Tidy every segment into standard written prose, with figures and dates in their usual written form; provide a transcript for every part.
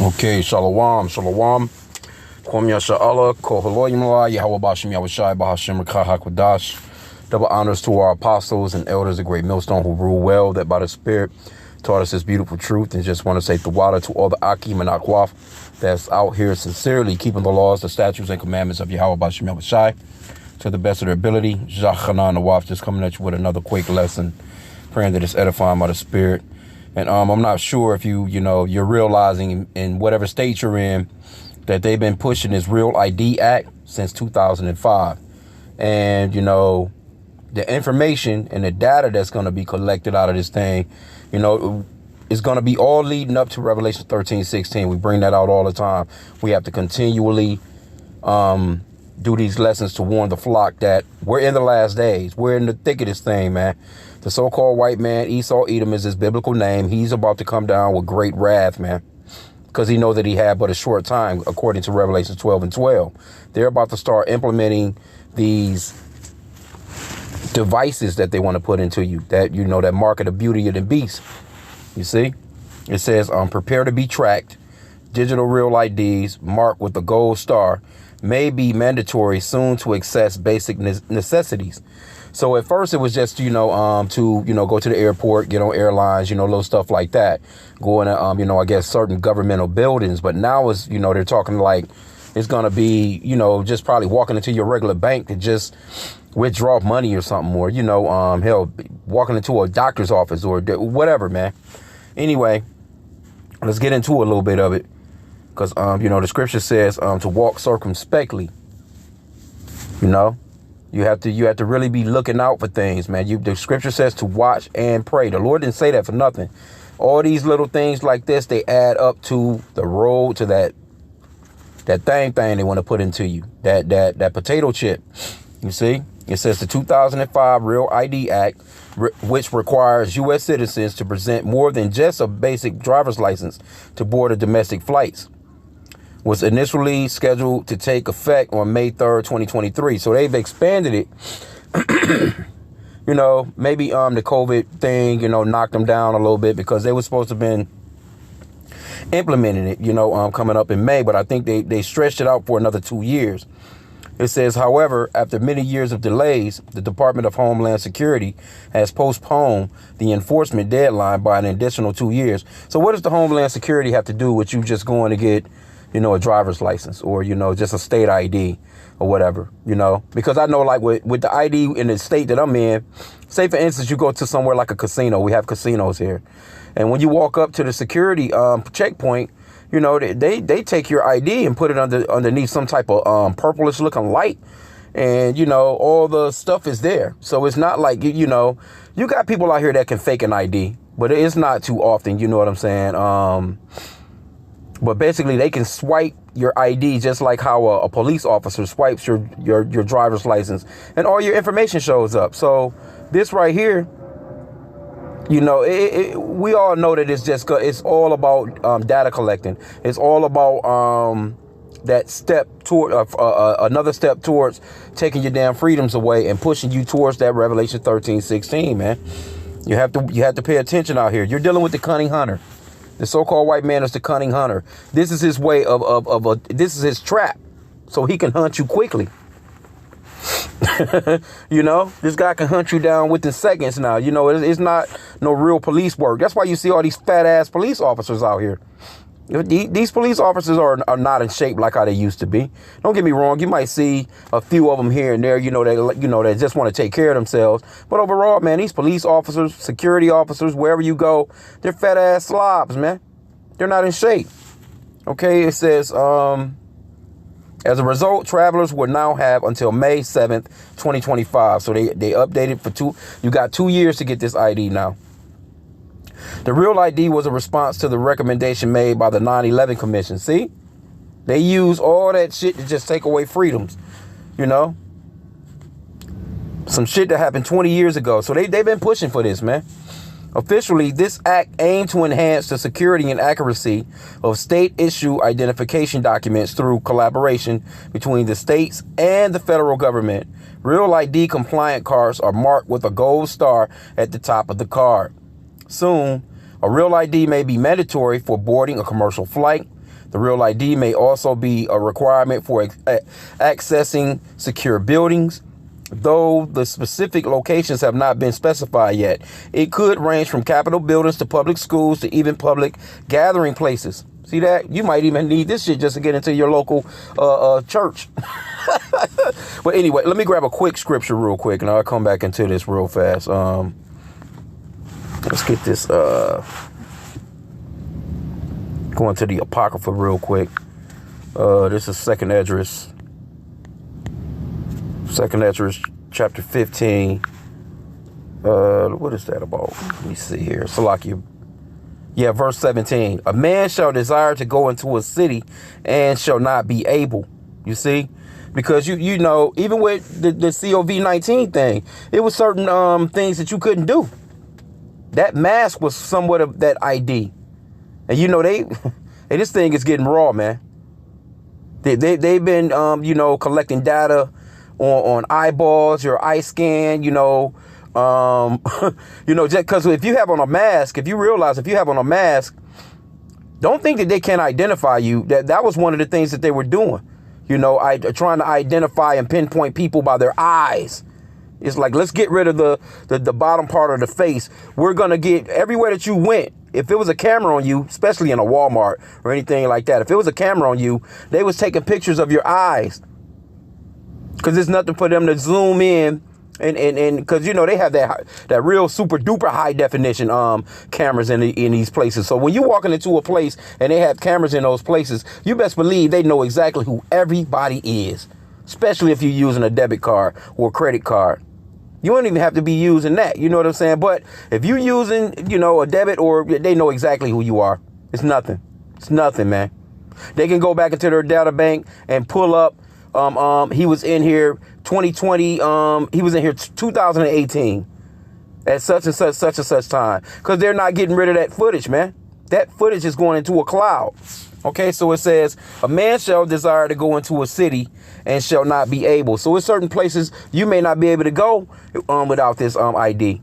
Okay, shalom, shalom. Kwam Yasha'Allah, Koholoyimla, Yahweh Bashim Yahushai, Bahashim Hakwadash. Double honors to our apostles and elders, the great millstone who rule well, that by the Spirit taught us this beautiful truth. And just want to say the water to all the Akim and Akwaf that's out here sincerely keeping the laws, the statutes, and commandments of Yahweh Bashim Yahushai to the best of their ability. Jachanan Nawaf just coming at you with another quick lesson, praying that it's edifying by the Spirit. And I'm not sure if you're realizing in whatever state you're in that they've been pushing this Real ID Act since 2005. And, the information and the data that's going to be collected out of this thing, is going to be all leading up to Revelation 13:16. We bring that out all the time. We have to continually do these lessons to warn the flock that we're in the last days. We're in the thick of this thing, man. The so-called white man, Esau Edom is his biblical name. He's about to come down with great wrath, man, because he knows that he had but a short time, according to Revelation 12:12. They're about to start implementing these devices that they want to put into you, that, that market the beauty of the beast. You see? It says, prepare to be tracked. Digital real IDs marked with a gold star may be mandatory soon to access basic necessities. So at first it was just, to go to the airport, get on airlines, little stuff like that. Going to, I guess certain governmental buildings. But now it's, they're talking like it's going to be, just probably walking into your regular bank to just withdraw money or something, or, hell, walking into a doctor's office or whatever, man. Anyway, let's get into a little bit of it. Because, the scripture says to walk circumspectly, You have to really be looking out for things, man. The scripture says to watch and pray. The Lord didn't say that for nothing. All these little things like this, they add up to the road to that thing they want to put into you. That potato chip. You see? It says the 2005 Real ID Act, which requires U.S. citizens to present more than just a basic driver's license to board a domestic flights, was initially scheduled to take effect on May 3rd, 2023. So they've expanded it. Maybe the COVID thing, knocked them down a little bit because they were supposed to have been implementing it, coming up in May. But I think they stretched it out for another 2 years. It says, however, after many years of delays, the Department of Homeland Security has postponed the enforcement deadline by an additional 2 years. So what does the Homeland Security have to do with you just going to get a driver's license or, just a state ID or whatever, because I know like with the ID in the state that I'm in, say, for instance, you go to somewhere like a casino. We have casinos here. And when you walk up to the security checkpoint, they take your ID and put it underneath some type of purplish looking light. And, all the stuff is there. So it's not like, you got people out here that can fake an ID, but it's not too often. You know what I'm saying? But basically, they can swipe your ID just like how a police officer swipes your driver's license, and all your information shows up. So this right here, we all know that it's all about data collecting. It's all about that step toward another step towards taking your damn freedoms away and pushing you towards that Revelation 13:16, man. You have to pay attention out here. You're dealing with the cunning hunter. The so-called white man is the cunning hunter. This is his way this is his trap, so he can hunt you quickly. This guy can hunt you down within seconds now. It's not no real police work. That's why you see all these fat ass police officers out here. These police officers are not in shape like how they used to be. Don't get me wrong. You might see a few of them here and there, they just want to take care of themselves. But overall, man, these police officers, security officers, wherever you go, they're fat ass slobs, man. They're not in shape. Okay, it says, as a result, travelers will now have until May 7th, 2025. So they updated for you got 2 years to get this ID now. The Real ID was a response to the recommendation made by the 9/11 Commission. See, they use all that shit to just take away freedoms, some shit that happened 20 years ago. So they've been pushing for this, man. Officially, this act aimed to enhance the security and accuracy of state-issue identification documents through collaboration between the states and the federal government. Real ID compliant cards are marked with a gold star at the top of the card. Soon, a Real ID may be mandatory for boarding a commercial flight, The real ID may also be a requirement for accessing secure buildings, though the specific locations have not been specified yet. It could range from Capitol buildings to public schools to even public gathering places. See that? You might even need this shit just to get into your local church. But anyway, let me grab a quick scripture real quick, and I'll come back into this real fast. Let's get this going to the Apocrypha real quick. This is Second Esdras chapter 15. What is that about? Let me see here. Salakia. Yeah, verse 17. A man shall desire to go into a city and shall not be able. You see? Because you know, even with the COVID-19 thing, it was certain things that you couldn't do. That mask was somewhat of that ID. And you know, hey, this thing is getting raw, man. They've been you know, collecting data on eyeballs, your eye scan, you know, you know, just because if you have on a mask, if you realize if you have on a mask, don't think that they can't identify you. That was one of the things that they were doing. You know, trying to identify and pinpoint people by their eyes. It's like, let's get rid of the bottom part of the face. We're going to get everywhere that you went. If it was a camera on you, especially in a Walmart or anything like that, if it was a camera on you, they was taking pictures of your eyes. Because there's nothing for them to zoom in. And because, you know, they have that real super duper high definition cameras in these places. So when you're walking into a place and they have cameras in those places, you best believe they know exactly who everybody is, especially if you're using a debit card or a credit card. You don't even have to be using that. You know what I'm saying? But if you're using, you know, a debit, or they know exactly who you are. It's nothing. It's nothing, man. They can go back into their data bank and pull up. He was in here 2020. He was in here 2018 at such and such time, because they're not getting rid of that footage, man. That footage is going into a cloud. OK, so it says a man shall desire to go into a city and shall not be able. So in certain places you may not be able to go without this ID.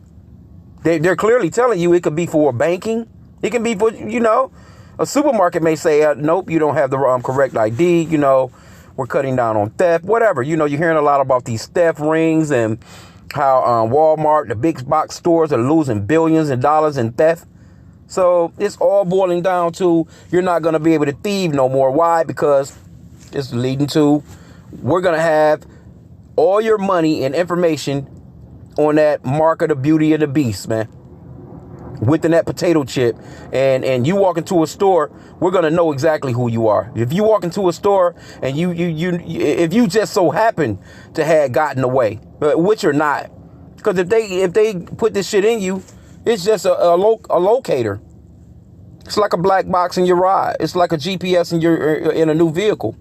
They're clearly telling you it could be for banking. It can be for, you know, a supermarket may say, nope, you don't have the correct ID. You know, we're cutting down on theft, whatever. You know, you're hearing a lot about these theft rings and how Walmart, the big box stores, are losing billions of dollars in theft. So it's all boiling down to you're not going to be able to thieve no more. Why? Because it's leading to we're going to have all your money and information on that mark of the beauty of the beast, man. Within that potato chip. And you walk into a store, we're going to know exactly who you are. If you walk into a store and if you just so happen to have gotten away, which you're not, because if they put this shit in you, it's just a locator. It's like a black box in your ride. It's like a GPS in a new vehicle.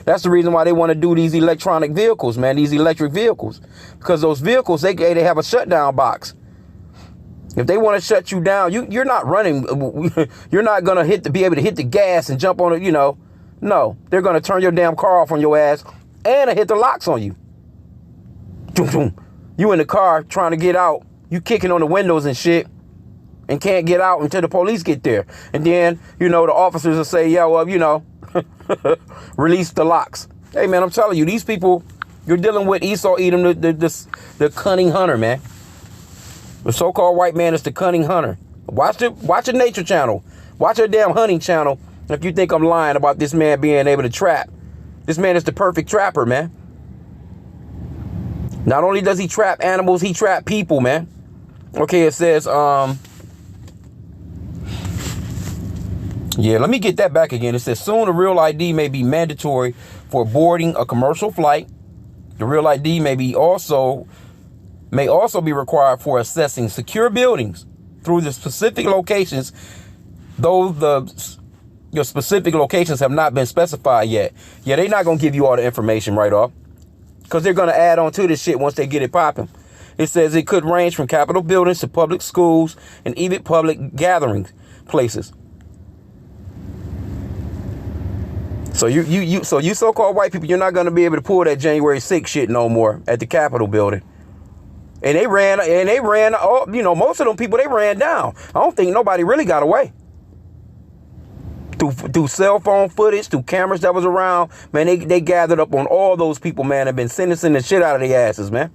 That's the reason why they want to do these electronic vehicles, man. These electric vehicles, because those vehicles they have a shutdown box. If they want to shut you down, you're not running. You're not gonna be able to hit the gas and jump on it. You know, no, they're gonna turn your damn car off on your ass and hit the locks on you. You in the car trying to get out. You kicking on the windows and shit and can't get out until the police get there. And then, you know, the officers will say, yeah, well, you know, release the locks. Hey, man, I'm telling you, these people, you're dealing with Esau Edom, the cunning hunter, man. The so-called white man is the cunning hunter. Watch the Nature Channel. Watch your damn hunting channel if you think I'm lying about this man being able to trap. This man is the perfect trapper, man. Not only does he trap animals, he trap people, man. Okay, it says, yeah, let me get that back again. It says, soon a real ID may be mandatory for boarding a commercial flight. The real ID may also be required for accessing secure buildings through the specific locations, though your specific locations have not been specified yet. Yeah, they're not going to give you all the information right off, because they're going to add on to this shit once they get it popping. It says it could range from Capitol buildings to public schools and even public gathering places. So you so-called white people, you're not going to be able to pull that January 6th shit no more at the Capitol building. And they ran, you know, most of them people, they ran down. I don't think nobody really got away through cell phone footage, through cameras that was around, man, they gathered up on all those people, man, and been sentencing the shit out of their asses, man.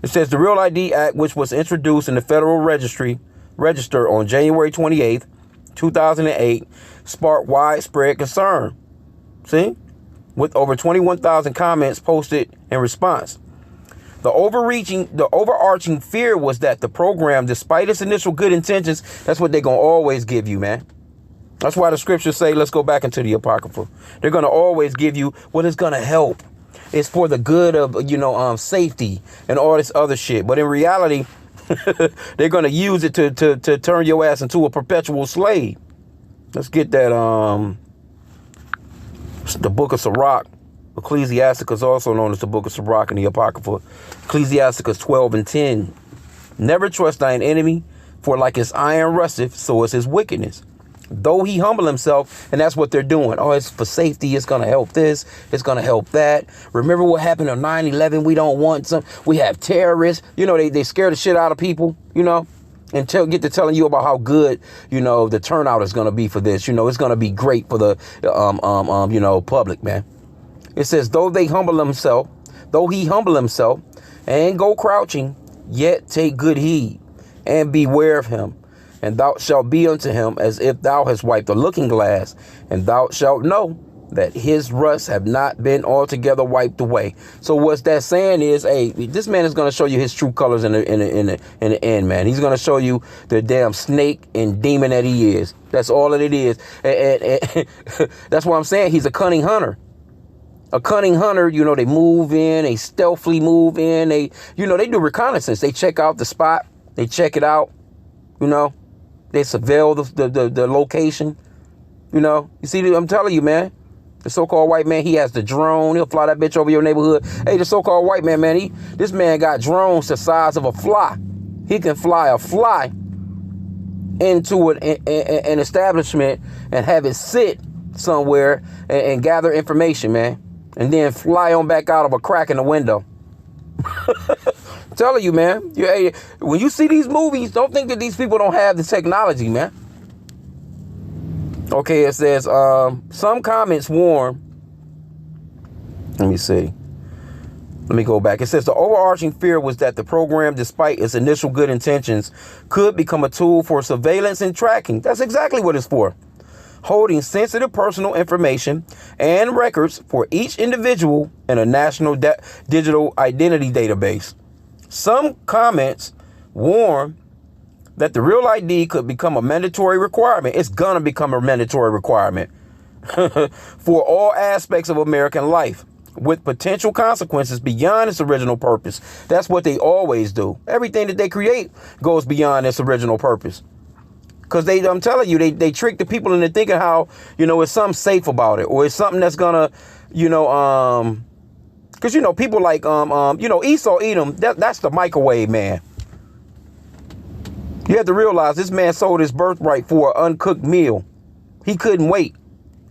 It says the Real ID Act, which was introduced in the Federal Register on January 28th, 2008, sparked widespread concern. See? With over 21,000 comments posted in response. The overarching fear was that the program, despite its initial good intentions, that's what they're going to always give you, man. That's why the scriptures say, let's go back into the Apocrypha. They're going to always give you what is going to help. It's for the good of, safety and all this other shit. But in reality, they're going to use it to turn your ass into a perpetual slave. Let's get that, the book of Sirach. Ecclesiasticus, also known as the book of Sirach in the Apocrypha. Ecclesiasticus 12:10. Never trust thine enemy, for like his iron rusteth, so is his wickedness. Though he humble himself, and that's what they're doing. Oh, it's for safety. It's going to help this. It's going to help that. Remember what happened on 9/11? We don't want some. We have terrorists. They scare the shit out of people, and get to telling you about how good, the turnout is going to be for this. It's going to be great for the, public, man. It says, though he humble himself and go crouching, yet take good heed and beware of him. And thou shalt be unto him as if thou hast wiped a looking glass, and thou shalt know that his rust have not been altogether wiped away. So what's that saying is, hey, this man is going to show you his true colors in the end, man. He's going to show you the damn snake and demon that he is. That's all that it is. And that's what I'm saying. He's a cunning hunter. A cunning hunter, they move in, they stealthily move in, they do reconnaissance. They check out the spot, they check it out, they surveil the location, You see, I'm telling you, man, the so-called white man, he has the drone. He'll fly that bitch over your neighborhood. Hey, the so-called white man, this man got drones the size of a fly. He can fly a fly into an establishment and have it sit somewhere and gather information, man. And then fly on back out of a crack in the window. I'm telling you, man. When you see these movies, don't think that these people don't have the technology, man. Okay, it says, some comments warn. Let me see. Let me go back. It says the overarching fear was that the program, despite its initial good intentions, could become a tool for surveillance and tracking. That's exactly what it's for. Holding sensitive personal information and records for each individual in a national digital identity database. Some comments warn that the Real ID could become a mandatory requirement. It's going to become a mandatory requirement for all aspects of American life, with potential consequences beyond its original purpose. That's what they always do. Everything that they create goes beyond its original purpose. Because I'm telling you, they trick the people into thinking how, it's something safe about it, or it's something that's gonna, because, people like, Esau Edom, that's the microwave man. You have to realize this man sold his birthright for an uncooked meal. He couldn't wait.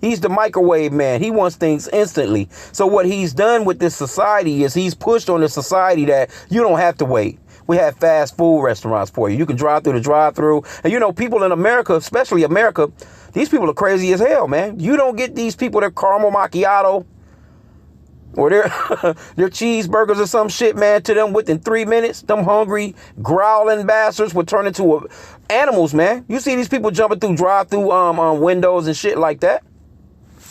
He's the microwave man. He wants things instantly. So what he's done with this society is he's pushed on the society that you don't have to wait. We have fast food restaurants for you. You can drive through the drive-through. And people in America, especially America, these people are crazy as hell, man. You don't get these people their caramel macchiato or their cheeseburgers or some shit, man, to them within 3 minutes. Them hungry, growling bastards will turn into animals, man. You see these people jumping through drive-through windows and shit like that.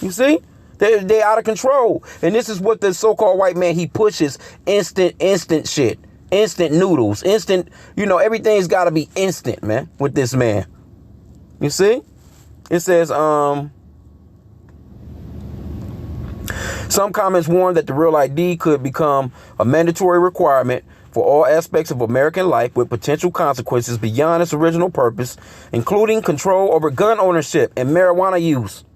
You see? They're out of control. And this is what the so-called white man, he pushes instant shit. Instant noodles, instant, everything's got to be instant, man, with this man. You see? It says, some comments warn that the Real ID could become a mandatory requirement for all aspects of American life, with potential consequences beyond its original purpose, including control over gun ownership and marijuana use.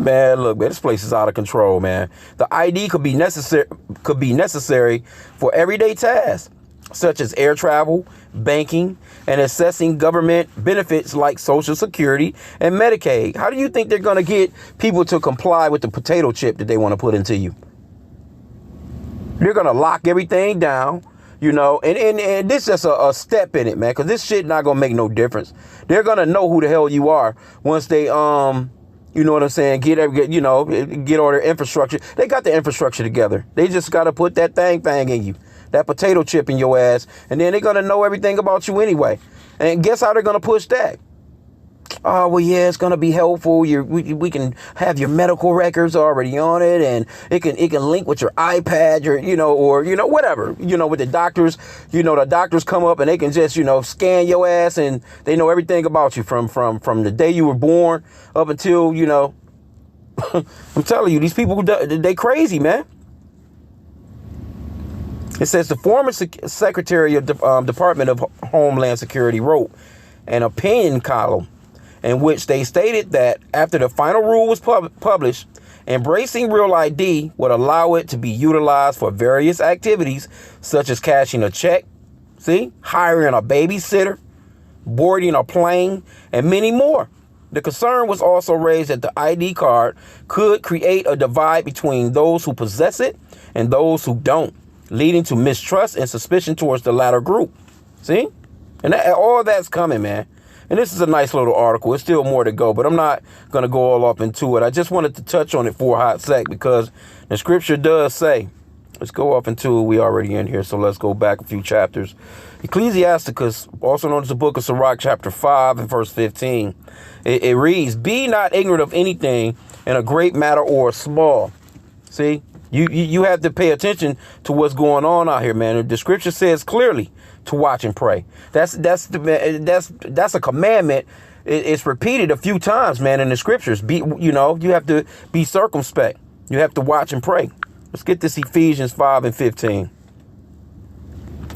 Man, look, man, this place is out of control, man. The ID could be necessary for everyday tasks, such as air travel, banking, and accessing government benefits like Social Security and Medicaid. How do you think they're going to get people to comply with the potato chip that they want to put into you? They're going to lock everything down. and this is just a step in it, man, because this shit not gonna make no difference. They're gonna know who the hell you are once they you know what I'm saying, get all their infrastructure. They got the infrastructure together. They just gotta put that thing in you, that potato chip in your ass, and then they're gonna know everything about you anyway. And guess how they're gonna push that? Oh, well, yeah, it's gonna be helpful. We can have your medical records already on it, and it can link with your iPad, or whatever. With the doctors, the doctors come up and they can just scan your ass, and they know everything about you from the day you were born up until I'm telling you, these people they crazy, man. It says the former Secretary of Department of Homeland Security wrote an opinion column in which they stated that after the final rule was published, embracing Real ID would allow it to be utilized for various activities such as cashing a check, hiring a babysitter, boarding a plane, and many more. The concern was also raised that the ID card could create a divide between those who possess it and those who don't, leading to mistrust and suspicion towards the latter group. See? And all that's coming, man. And this is a nice little article. It's still more to go, but I'm not going to go all up into it. I just wanted to touch on it for a hot sec because the scripture does say, let's go up into it. We already in here, so let's go back a few chapters. Ecclesiasticus, also known as the book of Sirach, chapter 5 and verse 15. It reads, be not ignorant of anything in a great matter or a small. See, you have to pay attention to what's going on out here, man. The scripture says clearly to watch and pray. That's a commandment. It's repeated a few times, man, in the scriptures. You have to be circumspect. You have to watch and pray. Let's get this Ephesians 5 and 15.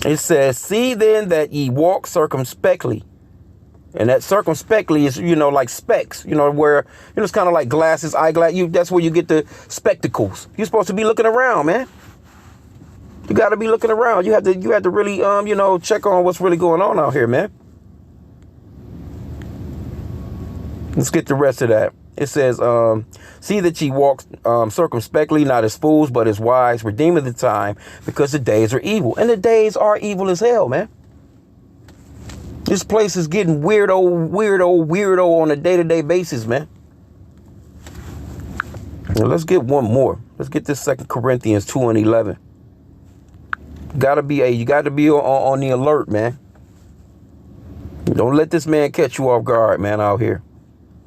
It says, see then that ye walk circumspectly. And that circumspectly is, like specs, where, it's kind of like glasses, eyeglass. That's where you get the spectacles. You're supposed to be looking around, man. You got to be looking around. You have to really, check on what's really going on out here, man. Let's get the rest of that. It says, see that ye walk circumspectly, not as fools, but as wise, redeeming the time, because the days are evil. And the days are evil as hell, man. This place is getting weirdo on a day-to-day basis, man. Now let's get one more. Let's get this 2 Corinthians 2 and 11. You got to be on the alert, man. Don't let this man catch you off guard, man, out here.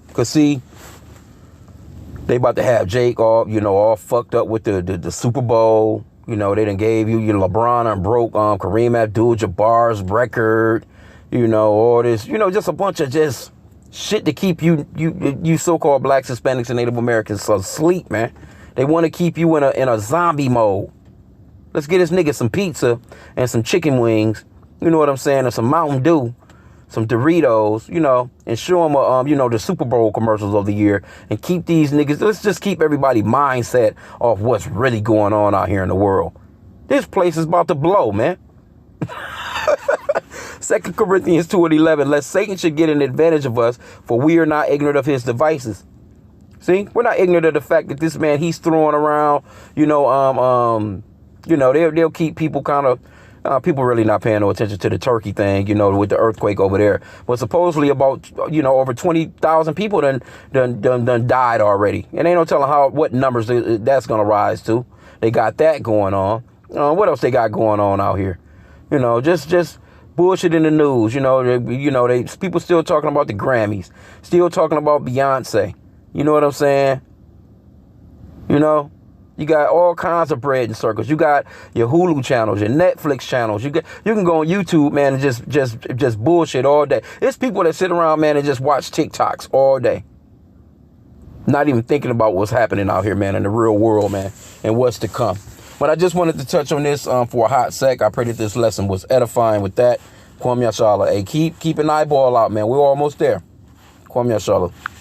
Because, see, they about to have Jake all fucked up with the Super Bowl. They done gave you your LeBron and broke Kareem Abdul-Jabbar's record. All this, just a bunch of just shit to keep you so-called blacks, Hispanics, and Native Americans asleep, man. They want to keep you in a zombie mode. Let's get this nigga some pizza and some chicken wings, you know what I'm saying, and some Mountain Dew, some Doritos, and show them, the Super Bowl commercials of the year, and keep these niggas, let's just keep everybody mindset off what's really going on out here in the world. This place is about to blow, man. 2 Corinthians 2 and 11, lest Satan should get an advantage of us, for we are not ignorant of his devices. See, we're not ignorant of the fact that this man, he's throwing around, they'll keep people kind of, people really not paying no attention to the Turkey thing, with the earthquake over there. But supposedly about, over 20,000 people done died already. And ain't no telling what numbers that's going to rise to. They got that going on. What else they got going on out here? Just bullshit in the news. They people still talking about the Grammys, still talking about Beyonce. You know what I'm saying? You got all kinds of bread in circles. You got your Hulu channels, your Netflix channels. You can go on YouTube, man, and just bullshit all day. It's people that sit around, man, and just watch TikToks all day. Not even thinking about what's happening out here, man, in the real world, man, and what's to come. But I just wanted to touch on this for a hot sec. I pray that this lesson was edifying with that. Kwame Yashala. Hey, keep an eyeball out, man. We're almost there. Kwame Yashala.